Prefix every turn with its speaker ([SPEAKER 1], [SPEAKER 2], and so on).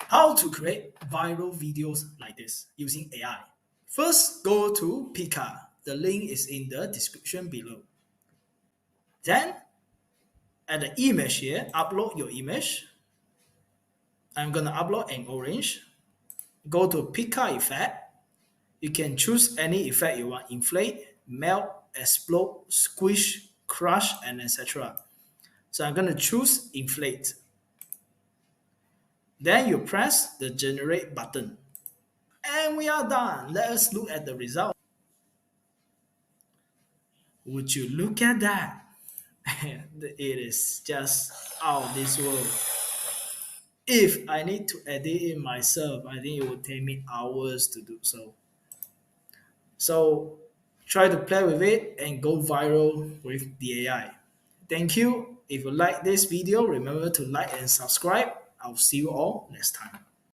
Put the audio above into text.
[SPEAKER 1] How to create viral videos like this using AI. First, go to Pika. The link is in the description below. Then, at the image here, upload your image. I'm gonna upload an orange. Go to Pika effect. You can choose any effect you want: inflate, melt, explode, squish, crush, and etc. So I'm gonna choose inflate. Then you press the generate button. And we are done. Let us look at the result. Would you look at that? It is just out of this world. If I need to edit it myself, I think it would take me hours to do so. So try to play with it and go viral with the AI. Thank you. If you like this video, remember to like and subscribe. I'll see you all next time.